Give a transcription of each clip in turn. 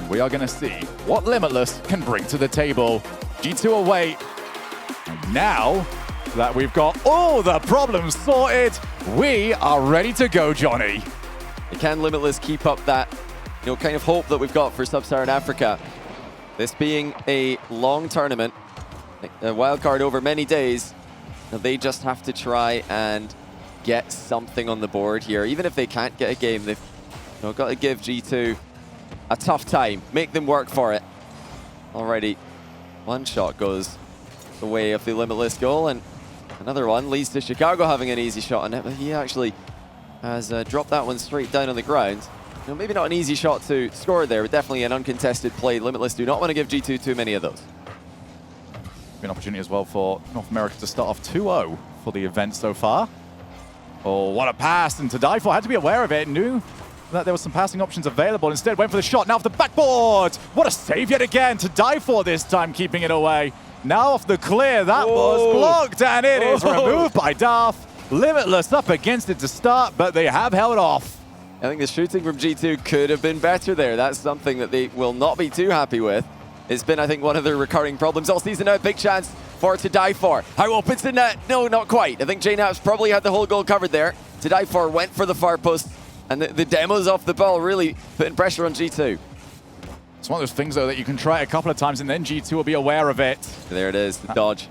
and we are going to see what Limitless can bring to the table. G2 away. And now that we've got all the problems sorted, we are ready to go, Johnny. Can Limitless keep up that, kind of hope that we've got for Sub-Saharan Africa? This being a long tournament, a wildcard over many days, they just have to try and get something on the board here. Even if they can't get a game, they've got to give G2 a tough time, make them work for it. Already, one shot goes the way of the Limitless goal, and another one leads to Chicago having an easy shot on it, but he actually has dropped that one straight down on the ground. Maybe not an easy shot to score there, but definitely an uncontested play. Limitless do not want to give G2 too many of those. An opportunity as well for North America to start off 2-0 for the event so far. Oh, what a pass, and to die for, had to be aware of it, knew that there were some passing options available, instead went for the shot, now off the backboard. What a save yet again, to die for this time, keeping it away. Now off the clear, that was blocked, and it is removed by Darth. Limitless up against it to start, but they have held off. I think the shooting from G2 could have been better there. That's something that they will not be too happy with. It's been, I think, one of their recurring problems all season now. Big chance for To Die For. How open's the net? No, not quite. I think JNAP's probably had the whole goal covered there. To Die For went for the far post, and the demos off the ball really putting pressure on G2. It's one of those things, though, that you can try a couple of times and then G2 will be aware of it. There it is, the dodge.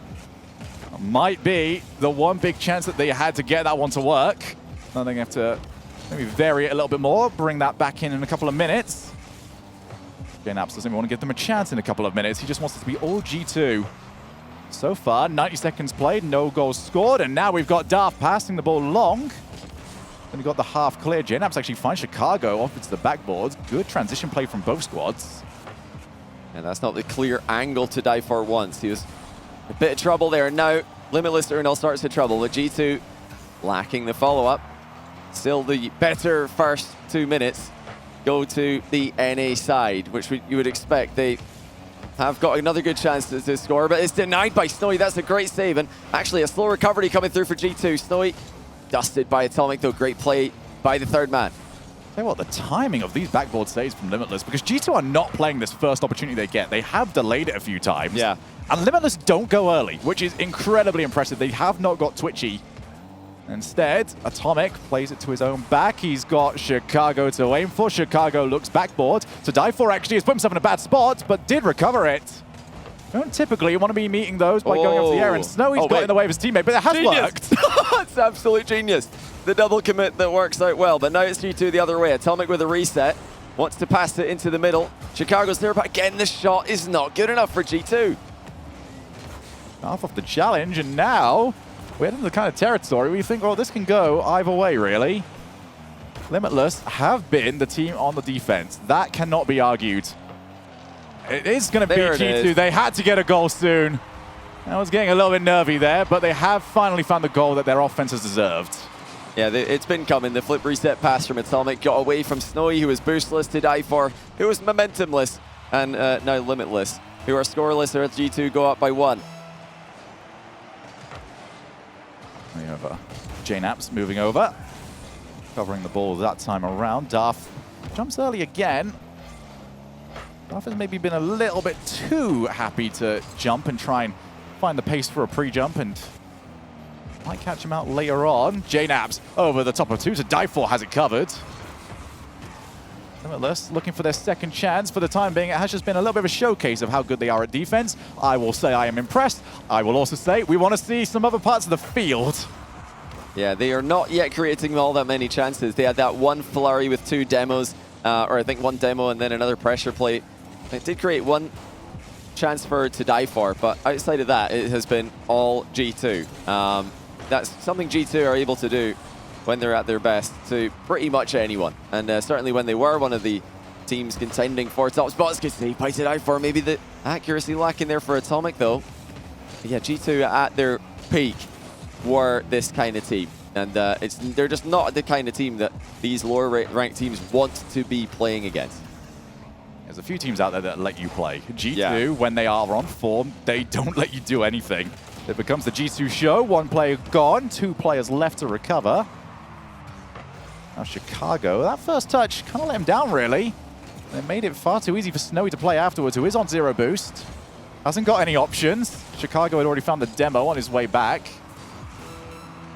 Might be the one big chance that they had to get that one to work. Now they have to maybe vary it a little bit more, bring that back in a couple of minutes. JNAPS doesn't even want to give them a chance in a couple of minutes. He just wants it to be all G2. So far, 90 seconds played, no goals scored, and now we've got Darth passing the ball long. Then we've got the half clear. JNAPS actually finds Chicago off into the backboard. Good transition play from both squads. And that's not the clear angle To Die For once. He was a bit of trouble there. Now, Limitless are in all sorts of trouble, with G2 lacking the follow-up. Still the better first 2 minutes go to the NA side, which you would expect. They have got another good chance to score, but it's denied by Snowy. That's a great save, and actually a slow recovery coming through for G2. Snowy dusted by Atomic, though. Great play by the third man. Tell you what, the timing of these backboard saves from Limitless, because G2 are not playing this first opportunity they get. They have delayed it a few times. Yeah. And Limitless don't go early, which is incredibly impressive. They have not got twitchy. Instead, Atomic plays it to his own back. He's got Chicago to aim for. Chicago looks backboard. To Die For actually has put himself in a bad spot, but did recover it. Don't typically want to be meeting those by going up to the air, and Snowy's got in the way of his teammate, but it has worked. It's absolute genius. The double commit that works out well, but now it's G2 the other way. Atomic with a reset, wants to pass it into the middle. Chicago's there, but again, the shot is not good enough for G2. Half of the challenge, and now we're into the kind of territory where you think, oh, this can go either way, really. Limitless have been the team on the defense. That cannot be argued. It is going to be G2. They had to get a goal soon. I was getting a little bit nervy there, but they have finally found the goal that their offense has deserved. Yeah, it's been coming. The flip reset pass from Atomic got away from Snowy, who was boostless, To Die For, who was momentumless, and now Limitless, who are scoreless as G2 go up by 1. We have JNAPS moving over, covering the ball that time around. Darth jumps early again. Darth has maybe been a little bit too happy to jump and try and find the pace for a pre-jump, and might catch him out later on. JNAPS over the top of 2. To Die For has it covered. Limitless looking for their second chance. For the time being, it has just been a little bit of a showcase of how good they are at defense. I will say I am impressed. I will also say we want to see some other parts of the field. Yeah, they are not yet creating all that many chances. They had that one flurry with 2 demos, or I think 1 demo and then another pressure play. It did create 1 chance for To Die For, but outside of that, it has been all G2. That's something G2 are able to do when they're at their best to pretty much anyone. And certainly when they were one of the teams contending for top spots, good save by To Die For. Maybe the accuracy lacking there for Atomic, though. But yeah, G2 at their peak were this kind of team. And they're just not the kind of team that these lower ranked teams want to be playing against. There's a few teams out there that let you play. G2, when they are on form, they don't let you do anything. It becomes the G2 show. 1 player gone, 2 players left to recover. Now Chicago, that first touch kind of let him down, really. They made it far too easy for Snowy to play afterwards, who is on 0 boost. Hasn't got any options. Chicago had already found the demo on his way back.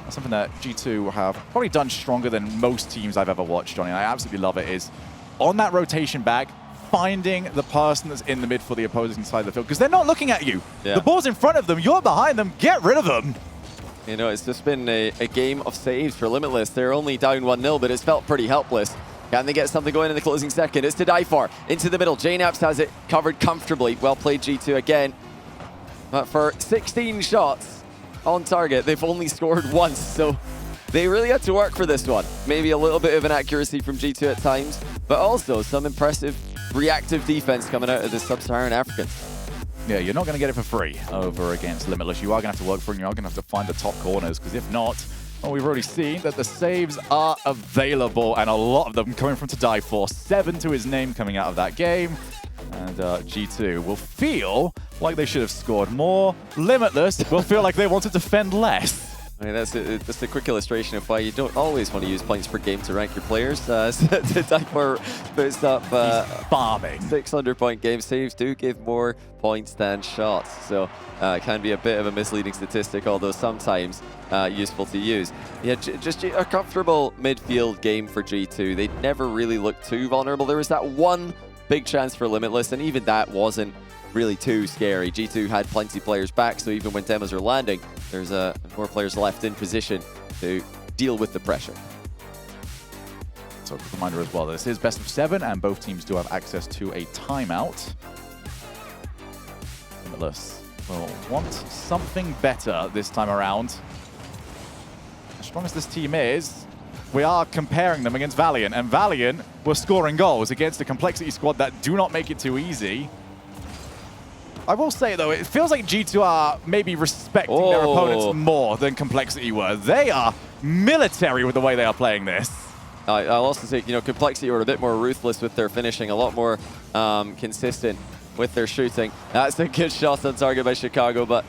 That's something that G2 have probably done stronger than most teams I've ever watched, Johnny. I absolutely love it, is on that rotation back, finding the person that's in the mid for the opposing side of the field, because they're not looking at you. Yeah. The ball's in front of them, you're behind them, get rid of them. You know, it's just been a game of saves for Limitless. They're only down 1-0, but it's felt pretty helpless. Can they get something going in the closing second? It's to die for. Into the middle. JNaps has it covered comfortably. Well played, G2 again. But for 16 shots on target, they've only scored once. So they really had to work for this one. Maybe a little bit of an accuracy from G2 at times, but also some impressive reactive defense coming out of the Sub-Saharan Africans. Yeah, you're not going to get it for free over against Limitless. You are going to have to work for it, and you are going to have to find the top corners, because if not, well, we've already seen that the saves are available, and a lot of them coming from To Die For. 7 to his name coming out of that game. And G2 will feel like they should have scored more. Limitless will feel like they want to defend less. I mean, that's a quick illustration of why you don't always want to use points per game to rank your players. To Die For puts up farming 600-point game saves do give more points than shots, so it can be a bit of a misleading statistic, although sometimes useful to use. Yeah, just a comfortable midfield game for G2. They never really looked too vulnerable. There was that one big chance for Limitless, and even that wasn't really too scary. G2 had plenty of players back, so even when demos are landing, there's more players left in position to deal with the pressure. So a quick reminder as well, this is best of 7, and both teams do have access to a timeout. Limitless will want something better this time around. As strong as this team is, we are comparing them against Valiant, and Valiant were scoring goals against a Complexity squad that do not make it too easy. I will say, though, it feels like G2 are maybe respecting their opponents more than Complexity were. They are military with the way they are playing this. I'll also say, you know, Complexity were a bit more ruthless with their finishing, a lot more consistent with their shooting. That's a good shot on target by Chicago, but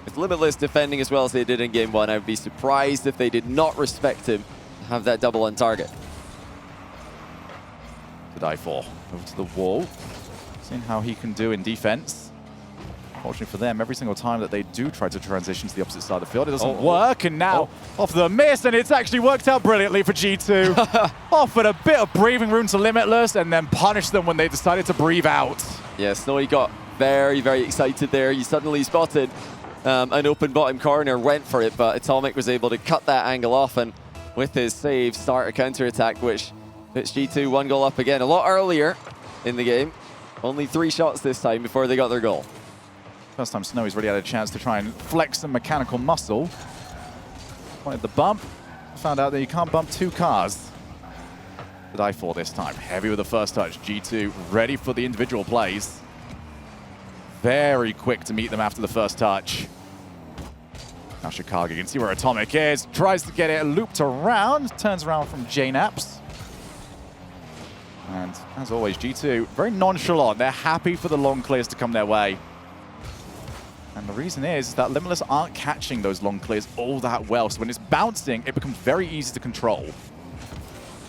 with Limitless defending as well as they did in Game 1, I would be surprised if they did not respect him to have that double on target. To Die For over to the wall, seeing how he can do in defense. Fortunately for them, every single time that they do try to transition to the opposite side of the field, it doesn't work, and now off the miss, and it's actually worked out brilliantly for G2. Offered a bit of breathing room to Limitless, and then punished them when they decided to breathe out. Yeah, Snowy got very, very excited there. He suddenly spotted an open bottom corner, went for it, but Atomic was able to cut that angle off, and with his save, start a counter-attack, which puts G2 one goal up again. A lot earlier in the game. Only 3 shots this time before they got their goal. First time Snowy's really had a chance to try and flex some mechanical muscle. Wanted the bump, found out that you can't bump 2 cars. To Die For this time, heavy with the first touch. G2 ready for the individual plays. Very quick to meet them after the first touch. Now Chicago, you can see where Atomic is. Tries to get it looped around, turns around from JNaps. And as always, G2 very nonchalant. They're happy for the long clears to come their way. And the reason is that Limitless aren't catching those long clears all that well. So when it's bouncing, it becomes very easy to control.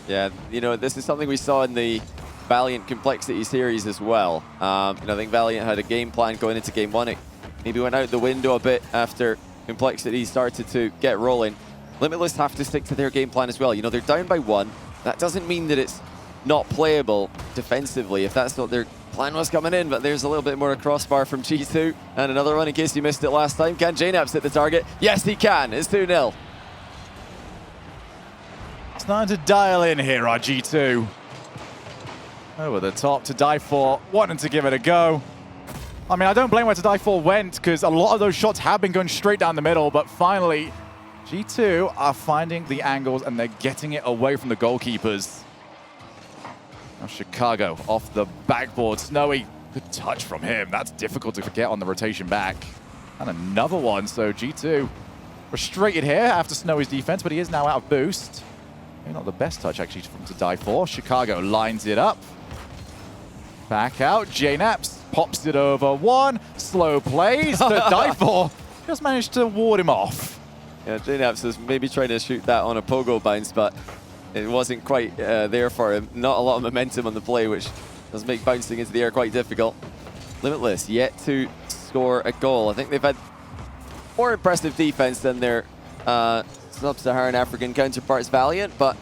Yeah, you know, this is something we saw in the Valiant Complexity series as well. You know, I think Valiant had a game plan going into Game 1. It maybe went out the window a bit after Complexity started to get rolling. Limitless have to stick to their game plan as well. You know, they're down by 1. That doesn't mean that it's not playable defensively if that's what their plan was coming in, but there's a little bit more a crossbar from G2, and another one in case you missed it last time. Can JNaps hit the target? Yes, he can. It's 2-0. Starting to dial in here, our G2. Over the top, To Die For, wanting to give it a go. I mean, I don't blame where To Die For went, because a lot of those shots have been going straight down the middle, but finally, G2 are finding the angles, and they're getting it away from the goalkeepers. Now Chicago off the backboard. Snowy, good touch from him. That's difficult to forget on the rotation back. And another one, so G2 frustrated here after Snowy's defense, but he is now out of boost. Maybe not the best touch actually from To Die For. Chicago lines it up. Back out, JNaps pops it over 1. Slow plays, To Die For just managed to ward him off. Yeah, JNaps was maybe trying to shoot that on a pogo bounce, but it wasn't quite there for him. Not a lot of momentum on the play, which does make bouncing into the air quite difficult. Limitless yet to score a goal. I think they've had more impressive defense than their Sub-Saharan African counterparts Valiant, but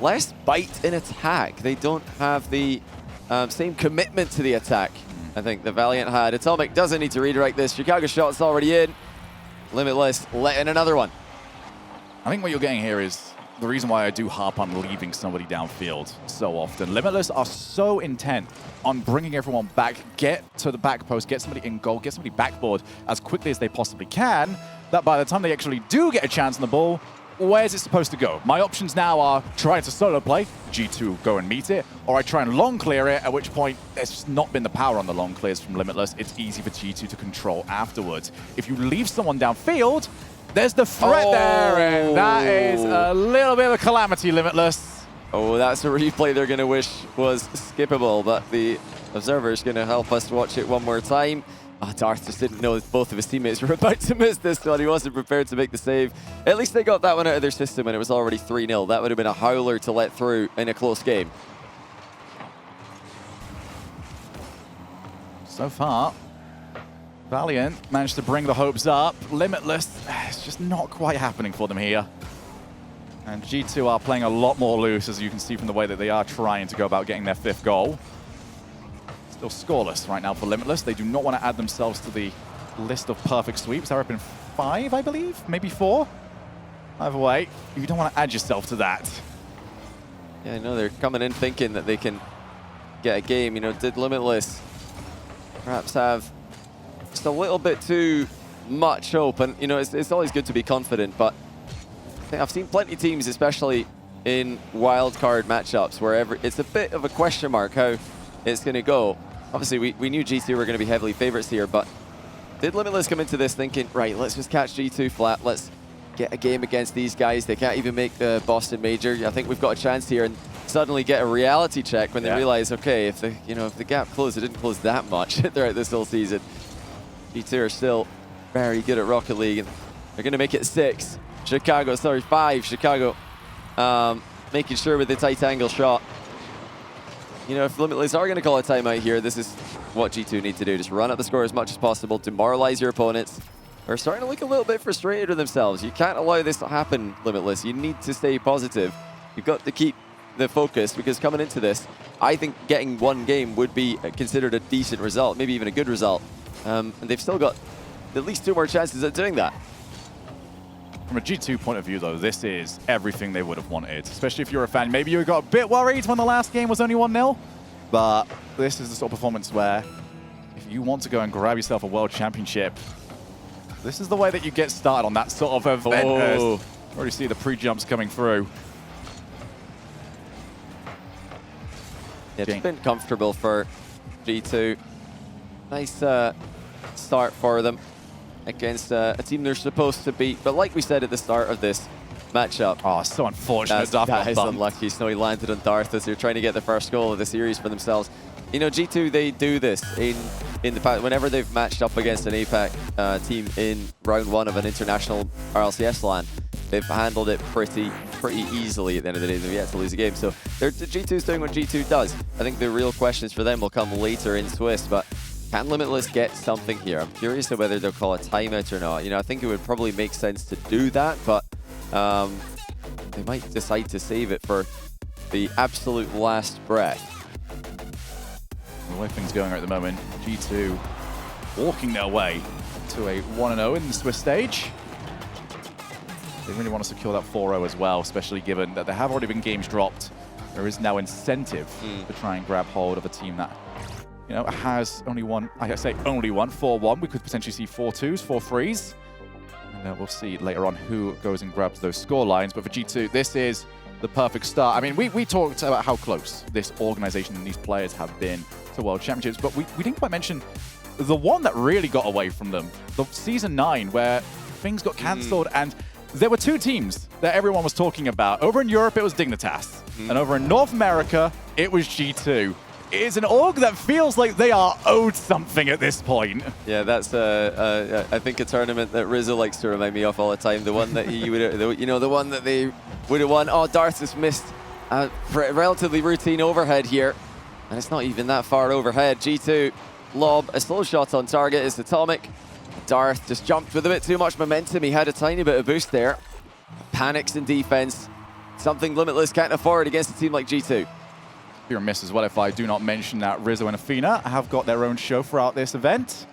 less bite in attack. They don't have the same commitment to the attack I think the Valiant had. Atomic doesn't need to redirect this. Chicago shot's already in. Limitless letting another one. I think what you're getting here is the reason why I do harp on leaving somebody downfield so often. Limitless are so intent on bringing everyone back, get to the back post, get somebody in goal, get somebody backboard as quickly as they possibly can, that by the time they actually do get a chance on the ball, where's it supposed to go? My options now are try to solo play, G2 go and meet it, or I try and long clear it, at which point there's just not been the power on the long clears from Limitless. It's easy for G2 to control afterwards. If you leave someone downfield, there's the threat there, and that is a little bit of a calamity, Limitless. Oh, that's a replay they're going to wish was skippable, but the observer's going to help us watch it one more time. Darth just didn't know both of his teammates were about to miss this one. He wasn't prepared to make the save. At least they got that one out of their system when it was already 3-0. That would have been a howler to let through in a close game. So far, Valiant managed to bring the hopes up. Limitless, it's just not quite happening for them here. And G2 are playing a lot more loose, as you can see from the way that they are trying to go about getting their 5th goal. Still scoreless right now for Limitless. They do not want to add themselves to the list of perfect sweeps. There have been 5, I believe, maybe 4. Either way, you don't want to add yourself to that. Yeah, I know they're coming in thinking that they can get a game. You know, did Limitless perhaps have just a little bit too much hope? And, you know, it's always good to be confident, but I think I've seen plenty of teams, especially in wildcard matchups, where it's a bit of a question mark how it's going to go. Obviously, we knew G2 were going to be heavily favorites here, but did Limitless come into this thinking, right, let's just catch G2 flat, let's get a game against these guys. They can't even make the Boston Major. I think we've got a chance here, and suddenly get a reality check when they realize, okay, if the gap closed, it didn't close that much throughout this whole season. G2 are still very good at Rocket League, and they're going to make it 6. Chicago, sorry, 5. Chicago making sure with the tight angle shot. You know, if Limitless are going to call a timeout here, this is what G2 need to do. Just run up the score as much as possible, demoralize your opponents. They're starting to look a little bit frustrated with themselves. You can't allow this to happen, Limitless. You need to stay positive. You've got to keep the focus, because coming into this, I think getting 1 game would be considered a decent result, maybe even a good result. And they've still got at least 2 more chances at doing that. From a G2 point of view, though, this is everything they would have wanted, especially if you're a fan. Maybe you got a bit worried when the last game was only 1-0, but this is the sort of performance where if you want to go and grab yourself a world championship, this is the way that you get started on that sort of event. Oh. Already see the pre-jumps coming through. Yeah, it's been comfortable for G2. Nice start for them against a team they're supposed to beat. But like we said at the start of this matchup. Oh, so unfortunate. That is unlucky. Snowy landed on Darth as they're trying to get the first goal of the series for themselves. You know, G2, they do this in the past. Whenever they've matched up against an APAC team in round 1 of an international RLCS LAN, they've handled it pretty easily at the end of the day. They've yet to lose a game. So G2's doing what G2 does. I think the real questions for them will come later in Swiss, but can Limitless get something here? I'm curious to whether they'll call a timeout or not. You know, I think it would probably make sense to do that, but they might decide to save it for the absolute last breath. The way things going at the moment, G2 walking their way to a 1-0 in the Swiss stage. They really want to secure that 4-0 as well, especially given that there have already been games dropped. There is now incentive to try and grab hold of a team that, you know, has only one, I say only one, 4-1. We could potentially see 4-2s, 4-3s. And we'll see later on who goes and grabs those score lines. But for G2, this is the perfect start. I mean, we talked about how close this organization and these players have been to World Championships, but we didn't quite mention the one that really got away from them, the Season 9, where things got cancelled, and there were 2 teams that everyone was talking about. Over in Europe, it was Dignitas, and over in North America, it was G2. It is an org that feels like they are owed something at this point. Yeah, that's I think a tournament that Rizzo likes to remind me of all the time. The one that he would, you know, the one that they would have won. Oh, Darth has missed a relatively routine overhead here. And it's not even that far overhead. G2 lob, a slow shot on target is Atomic. Darth just jumped with a bit too much momentum. He had a tiny bit of boost there. Panics in defense. Something Limitless can't afford against a team like G2. Be remiss as well if I do not mention that Rizzo and Athena have got their own show throughout this event.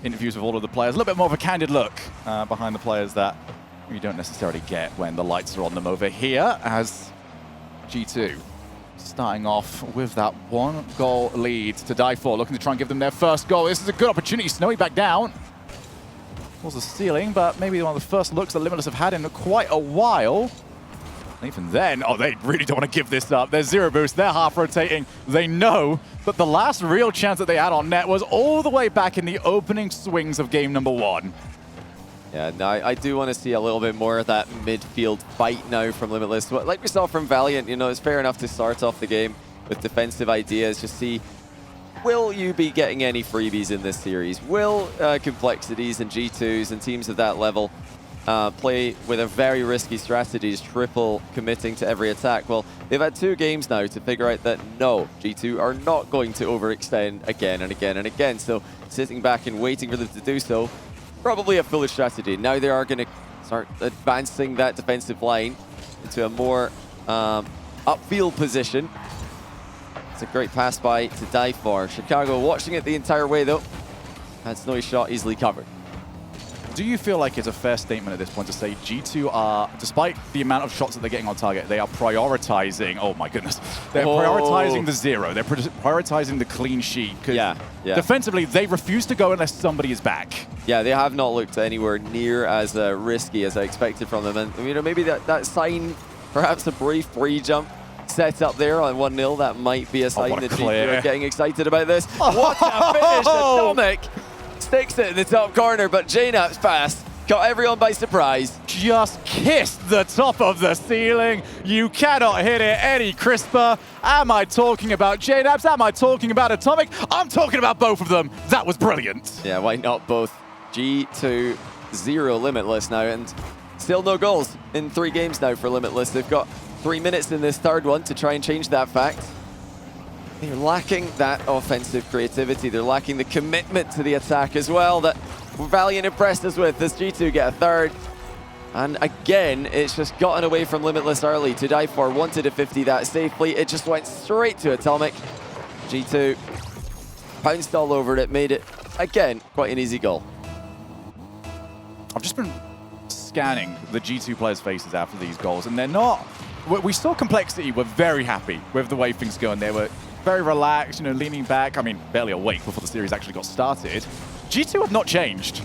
Interviews with all of the players. A little bit more of a candid look behind the players that you don't necessarily get when the lights are on them over here, as G2 starting off with that 1-goal lead to die for, looking to try and give them their first goal. This is a good opportunity. Snowy back down. Was a stealing, but maybe one of the first looks that Limitless have had in quite a while. And even then, oh, they really don't want to give this up. They're zero boost, they're half rotating. They know that the last real chance that they had on net was all the way back in the opening swings of game number 1. Yeah, no, I do want to see a little bit more of that midfield fight now from Limitless. Like we saw from Valiant, you know, it's fair enough to start off the game with defensive ideas. Just see, will you be getting any freebies in this series? Will Complexities and G2s and teams of that level play with a very risky strategies, triple committing to every attack? Well, they've had 2 games now to figure out that no, G2 are not going to overextend again and again and again. So sitting back and waiting for them to do so, probably a foolish strategy. Now they are going to start advancing that defensive line into a more upfield position. It's a great pass by to die for. Chicago watching it the entire way though. Had Snowy shot easily covered. Do you feel like it's a fair statement at this point to say G2 are, despite the amount of shots that they're getting on target, they are prioritizing, oh my goodness, they're prioritizing the 0, they're prioritizing the clean sheet. Yeah. Defensively, they refuse to go unless somebody is back. Yeah, they have not looked anywhere near as risky as I expected from them. And you know, maybe that sign, perhaps a brief pre-jump set up there on 1-0, that might be a sign that G2 are getting excited about this. What a finish! Atomic sticks it in the top corner, but JNAP's pass caught everyone by surprise. Just kissed the top of the ceiling. You cannot hit it any crisper. Am I talking about JNAPs? Am I talking about Atomic? I'm talking about both of them. That was brilliant. Yeah, why not both? G2 0 Limitless now, and still no goals in 3 games now for Limitless. They've got 3 minutes in this third one to try and change that fact. They're lacking that offensive creativity. They're lacking the commitment to the attack as well that Valiant impressed us with as G2 get a third. And again, it's just gotten away from Limitless early. To die for wanted to 50 that safely. It just went straight to Atomic. G2 pounced all over it, made it, again, quite an easy goal. I've just been scanning the G2 players' faces after these goals, and they're not... We saw Complexity were very happy with the way things go, and they were very relaxed, you know, leaning back. I mean, barely awake before the series actually got started. G2 have not changed.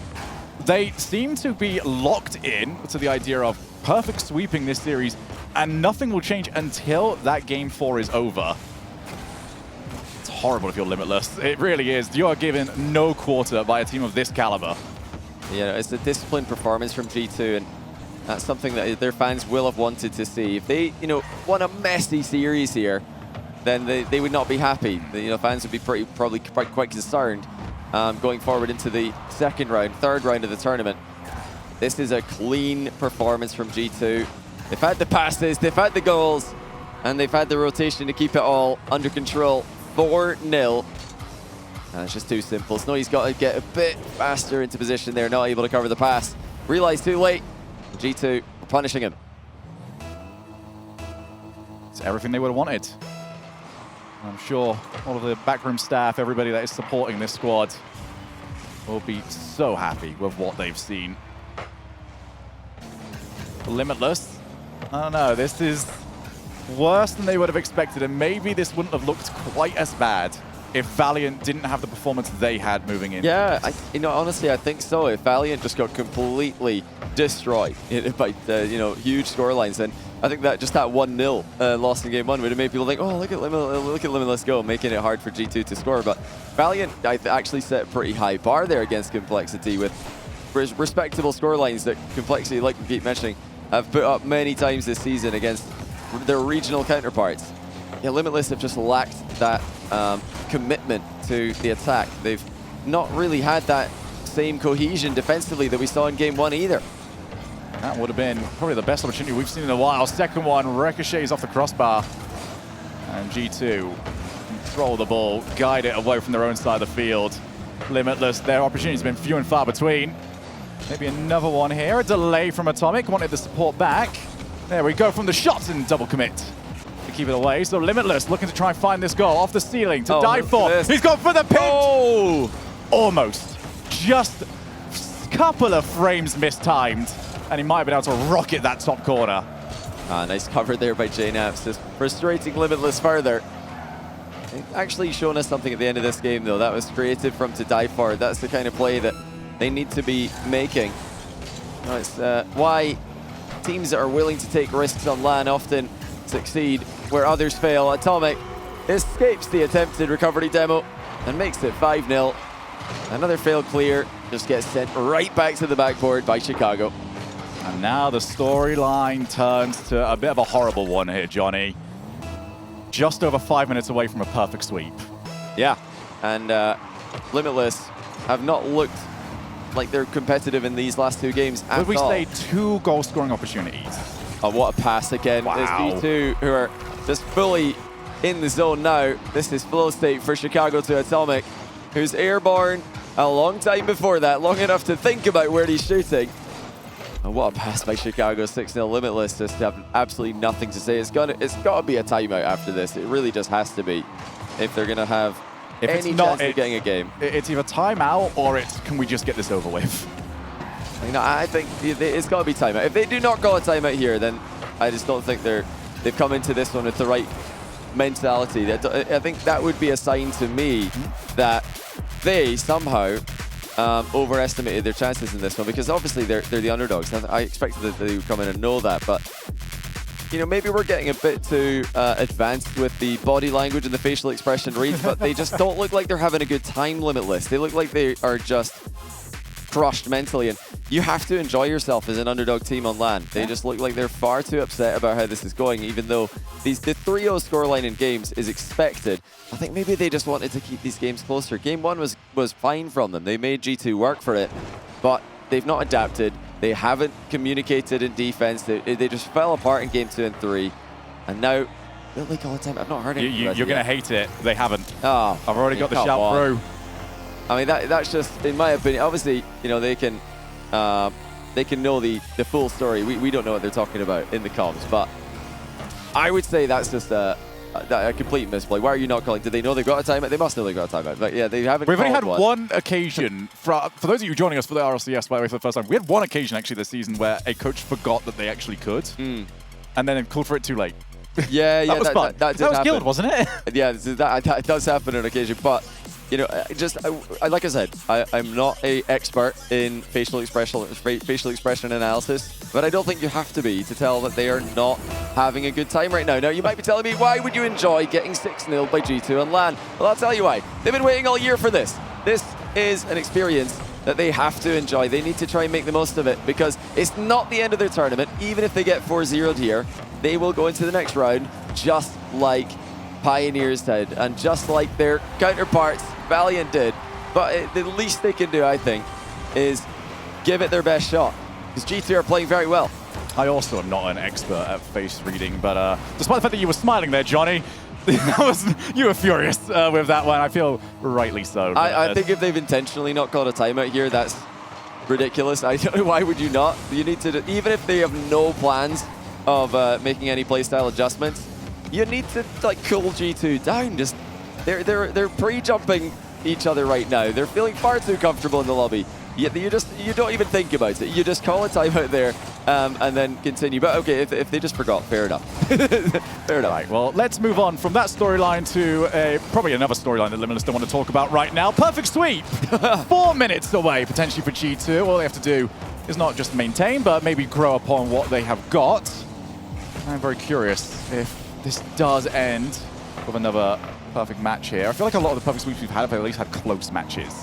They seem to be locked in to the idea of perfect sweeping this series, and nothing will change until that game 4 is over. It's horrible if you're Limitless. It really is. You are given no quarter by a team of this caliber. Yeah, it's a disciplined performance from G2, and that's something that their fans will have wanted to see. If they, you know, won a messy series here, then they would not be happy. You know, fans would be probably quite concerned going forward into the second round, third round of the tournament. This is a clean performance from G2. They've had the passes, they've had the goals, and they've had the rotation to keep it all under control. 4-0. It's just too simple. Snowy's got to get a bit faster into position there, not able to cover the pass. Realized too late. G2 punishing him. It's everything they would have wanted. I'm sure all of the backroom staff, everybody that is supporting this squad, will be so happy with what they've seen. Limitless, I don't know, this is worse than they would have expected, and maybe this wouldn't have looked quite as bad if Valiant didn't have the performance they had moving in. Yeah, you know, honestly, I think so. If Valiant just got completely destroyed by you know, huge scorelines, then I think that just that 1-0 loss in game 1 would have made people think, oh, look at Limitless go, making it hard for G2 to score. But Valiant actually set a pretty high bar there against Complexity with respectable scorelines that Complexity, like we keep mentioning, have put up many times this season against their regional counterparts. Yeah, Limitless have just lacked that commitment to the attack. They've not really had that same cohesion defensively that we saw in game 1 either. That would have been probably the best opportunity we've seen in a while. Second one ricochets off the crossbar. And G2 control the ball, guide it away from their own side of the field. Limitless, their opportunities have been few and far between. Maybe another one here, a delay from Atomic, wanted the support back. There we go from the shots and double commit to keep it away. So Limitless looking to try and find this goal off the ceiling to die for. He's gone for the pinch! Oh! Almost. Just a couple of frames mistimed, and he might have been able to rocket that top corner. Nice cover there by JNaps, just frustrating Limitless further. They've actually shown us something at the end of this game, though. That was creative from to die for. That's the kind of play that they need to be making. It's why teams that are willing to take risks on LAN often succeed where others fail. Atomic escapes the attempted recovery demo and makes it 5-0. Another failed clear just gets sent right back to the backboard by Chicago. And now the storyline turns to a bit of a horrible one here, Johnny. Just over 5 minutes away from a perfect sweep. Yeah, and Limitless have not looked like they're competitive in these last 2 games at all. We say 2 goal-scoring opportunities. Oh, what a pass again. Wow. It's G2 who are just fully in the zone now. This is flow state for Chicago to Atomic, who's airborne a long time before that, long enough to think about where he's shooting. And what a pass by Chicago, 6-0 Limitless, just have absolutely nothing to say. It's got to be a timeout after this. It really just has to be if they're going to have any chance of getting a game. It's either timeout or it's can we just get this over with? I think it's got to be timeout. If they do not call a timeout here, then I just don't think they've come into this one with the right mentality. I think that would be a sign to me that they somehow overestimated their chances in this one, because obviously they're the underdogs. I expected that they would come in and know that, but you know, maybe we're getting a bit too advanced with the body language and the facial expression reads, but they just don't look like they're having a good time, Limitless. They look like they are just crushed mentally, and you have to enjoy yourself as an underdog team on LAN. They just look like they're far too upset about how this is going, even though the 3-0 scoreline in games is expected. I think maybe they just wanted to keep these games closer. Game 1 was fine from them. They made G2 work for it, but they've not adapted. They haven't communicated in defense. They just fell apart in Game 2 and 3, and now they're like all the time. I've not heard it. You're going to hate it. They haven't. Oh, I've already got the shout through. I mean, that's just, in my opinion, obviously, you know, they can know the full story. We don't know what they're talking about in the comms, but I would say that's just a complete misplay. Why are you not calling? Did they know they got a timeout? They must know they got a timeout. But yeah, they haven't. We've only had one occasion, for those of you joining us for the RLCS, by the way, for the first time, we had one occasion actually this season where a coach forgot that they actually could, and then called for it too late. Yeah, that was fun. That was happen. Guild, wasn't it? Yeah, that does happen on occasion, but you know, like I said, I'm not an expert in facial expression analysis, but I don't think you have to be to tell that they are not having a good time right now. Now, you might be telling me, why would you enjoy getting 6-0 by G2 on LAN? Well, I'll tell you why. They've been waiting all year for this. This is an experience that they have to enjoy. They need to try and make the most of it, because it's not the end of their tournament. Even if they get 4-0'd here, they will go into the next round just like Pioneers did, and just like their counterparts, Valiant did. But the least they can do, I think, is give it their best shot, because G2 are playing very well. I also am not an expert at face reading, but despite the fact that you were smiling there, Johnny, you were furious with that one. I feel rightly so. I think if they've intentionally not called a timeout here, that's ridiculous. I don't know, why would you not? You need to, even if they have no plans of making any playstyle adjustments, you need to like cool G2 down. Just they're pre-jumping each other right now. They're feeling far too comfortable in the lobby. You don't even think about it. You just call a timeout there and then continue. But okay, if they just forgot, fair enough. Fair enough. Right, well, let's move on from that storyline to probably another storyline that Limitless don't want to talk about right now. Perfect sweep. 4 minutes away, potentially, for G2. All they have to do is not just maintain, but maybe grow upon what they have got. I'm very curious if this does end with another perfect match here. I feel like a lot of the perfect sweeps we've had have at least had close matches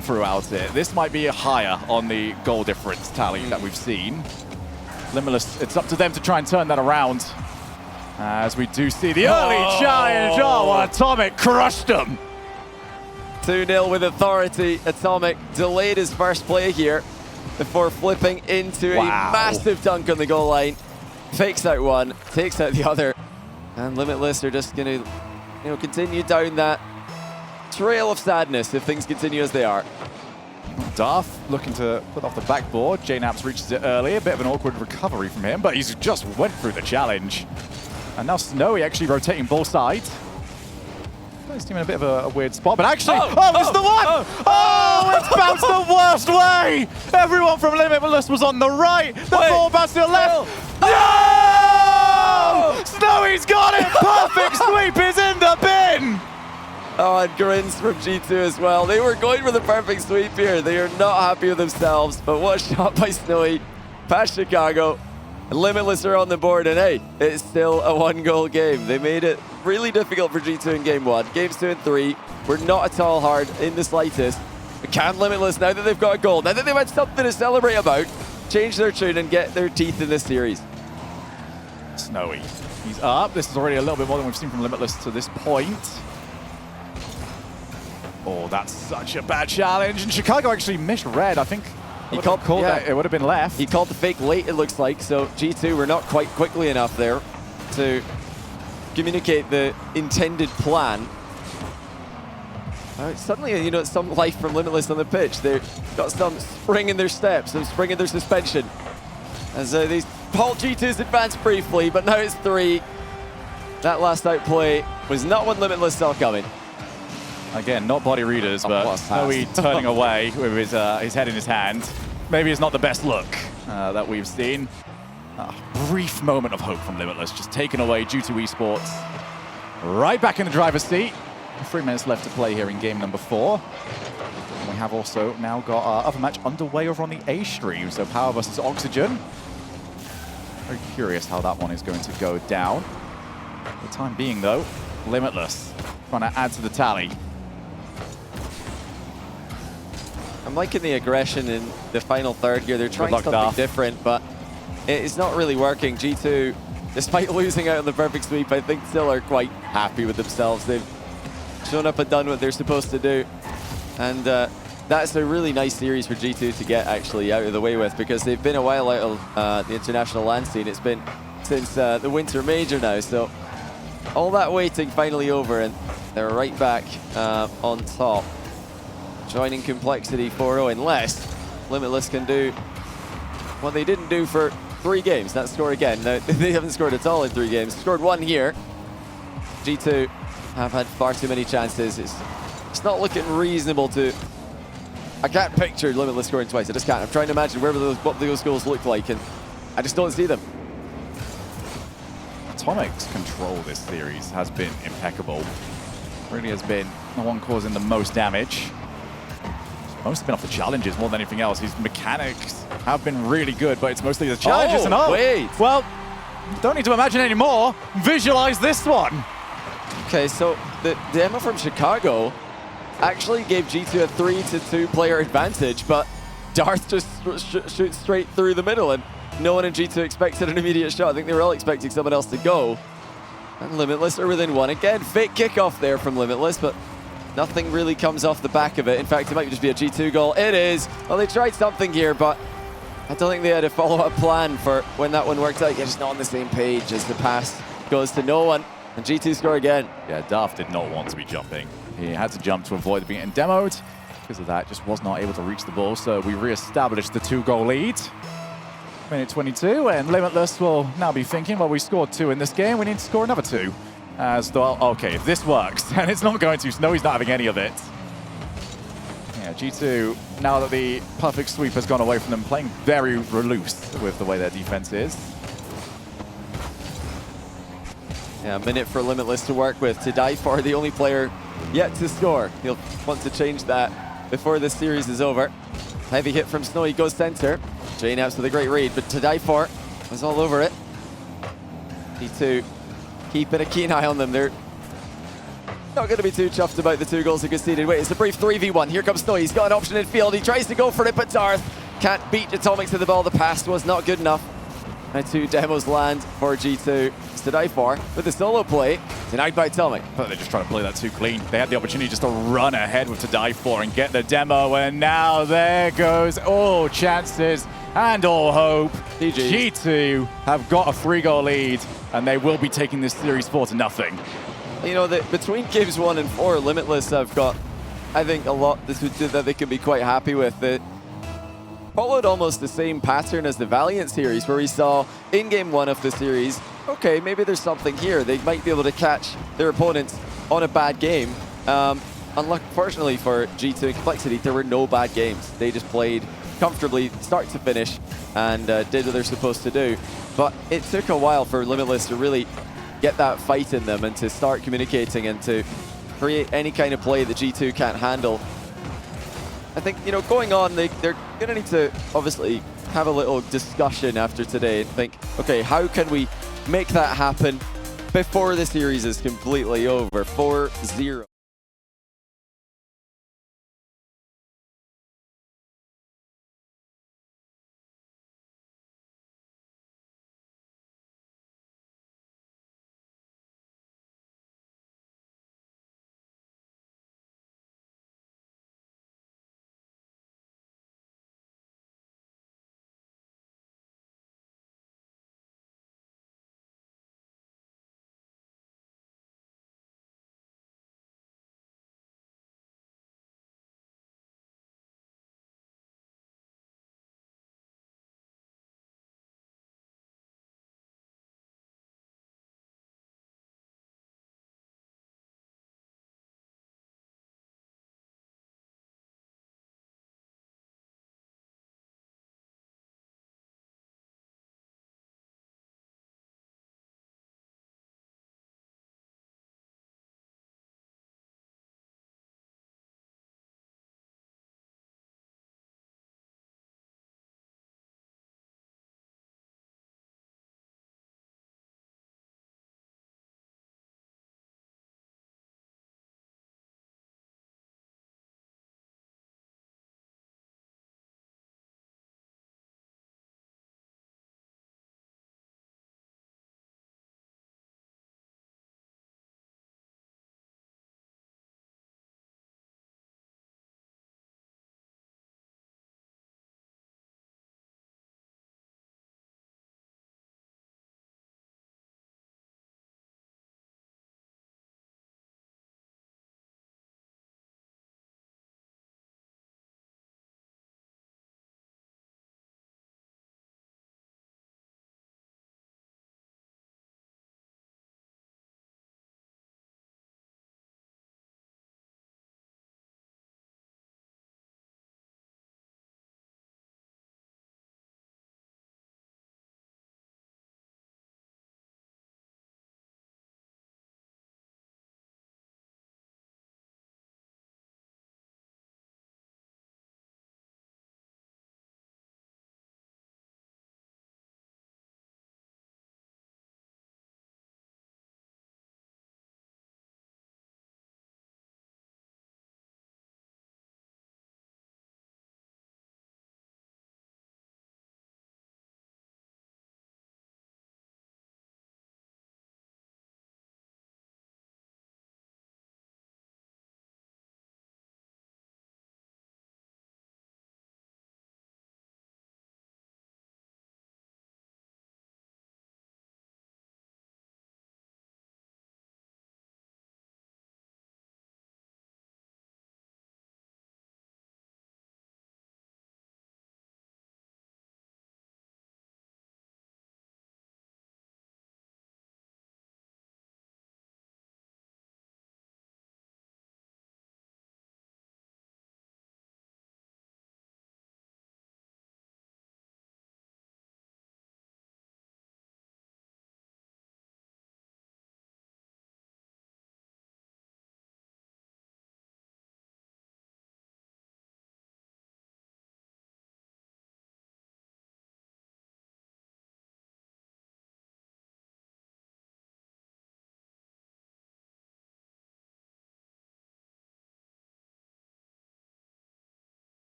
throughout it. This might be higher on the goal difference tally that we've seen. Limitless, it's up to them to try and turn that around. As we do see the early challenge. Oh, Atomic crushed them. 2-0 with authority. Atomic delayed his first play here before flipping into a massive dunk on the goal line. Fakes out one, takes out the other. And Limitless are just going to continue down that trail of sadness if things continue as they are. Darth looking to put off the backboard. JNaps reaches it early. A bit of an awkward recovery from him, but he's just went through the challenge. And now Snowy actually rotating both sides. He's team in a bit of a weird spot, but actually, it's the one! It's bounced the worst way! Everyone from Limitless was on the right. The ball bounced to the left. No! Snowy's got it! Perfect sweep is in the bin! Oh, and grins from G2 as well. They were going for the perfect sweep here. They are not happy with themselves, but what a shot by Snowy past Chicago. Limitless are on the board, and hey, it's still a 1-goal game. They made it really difficult for G2 in game 1. Games 2 and 3 were not at all hard in the slightest. But can Limitless, now that they've got a goal, now that they've had something to celebrate about, change their tune and get their teeth in this series? Snowy, he's up. This is already a little bit more than we've seen from Limitless to this point. Oh, that's such a bad challenge. And Chicago actually misread. I think he called that. It would have been left. He called the fake late, it looks like. So G2 were not quite quickly enough there to communicate the intended plan. Suddenly, some life from Limitless on the pitch. They've got some spring in their steps, some spring in their suspension. As they halt G2's advance briefly, but now it's 3. That last outplay was not one Limitless saw coming. Again, not body readers, but Snowy turning away with his head in his hand. Maybe it's not the best look that we've seen. A brief moment of hope from Limitless, just taken away due to Esports. Right back in the driver's seat. 3 minutes left to play here in game number 4. And we have also now got our other match underway over on the A stream. So Power versus Oxygen. Very curious how that one is going to go down. For the time being, though, Limitless trying to add to the tally. I'm liking the aggression in the final third here. They're trying something different, but it's not really working. G2, despite losing out on the perfect sweep, I think still are quite happy with themselves. They've shown up and done what they're supposed to do. And that's a really nice series for G2 to get actually out of the way with, because they've been a while out of the international land scene. It's been since the Winter Major now. So all that waiting finally over, and they're right back on top. Joining Complexity 4-0, unless Limitless can do what they didn't do for 3 games, not score again. No, they haven't scored at all in 3 games. Scored 1 here. G2 have had far too many chances. It's not looking reasonable to... I can't picture Limitless scoring twice. I just can't. I'm trying to imagine what those goals look like, and I just don't see them. Atomic's control this series has been impeccable. Really has been the one causing the most damage. Most have been off the challenges more than anything else. His mechanics have been really good, but it's mostly the challenges. Wait. Well, don't need to imagine anymore. Visualize this one. Okay, so the demo from Chicago actually gave G2 a 3-2 player advantage, but Darth just shoots straight through the middle, and no one in G2 expected an immediate shot. I think they were all expecting someone else to go. And Limitless are within 1 again. Fake kickoff there from Limitless, but nothing really comes off the back of it. In fact, it might just be a G2 goal. It is. Well, they tried something here, but I don't think they had a follow-up plan for when that one worked out. You're just not on the same page as the pass goes to no one. And G2 score again. Yeah, Darth did not want to be jumping. He had to jump to avoid being getting demoed. Because of that, just was not able to reach the ball. So we re-established the 2-goal lead. Minute 22, and Limitless will now be thinking, well, we scored 2 in this game. We need to score another 2. As well, okay, if this works, and it's not going to, Snowy's not having any of it. Yeah, G2, now that the perfect sweep has gone away from them, playing very loose with the way their defense is. Yeah, a minute for Limitless to work with. To die for, the only player yet to score. He'll want to change that before this series is over. Heavy hit from Snowy, goes center. JNaps with a great read, but to die for was all over it. G2 keeping a keen eye on them. They're not going to be too chuffed about the 2 goals they conceded. Wait, it's a brief 3v1. Here comes Snowy. He's got an option in field. He tries to go for it, but Darth can't beat Atomic to the ball. The pass was not good enough. Now 2 demos land for G2. It's to die for with the solo play. Denied by Atomic. But they're just trying to play that too clean. They had the opportunity just to run ahead with to die for and get the demo, and now there goes all chances and all hope. G2 have got a 3-goal lead, and they will be taking this series 4-0. you know, between games 1 and 4, Limitless have got, I think, a lot that they can be quite happy with. It followed almost the same pattern as the Valiant series, where we saw in game 1 of the series, okay, maybe there's something here. They might be able to catch their opponents on a bad game. Unfortunately for G2 and Complexity, there were no bad games. They just played comfortably, start to finish, and did what they're supposed to do. But it took a while for Limitless to really get that fight in them and to start communicating and to create any kind of play that G2 can't handle. I think, you know, going on, they're going to need to obviously have a little discussion after today and think, okay, how can we make that happen before the series is completely over? 4-0.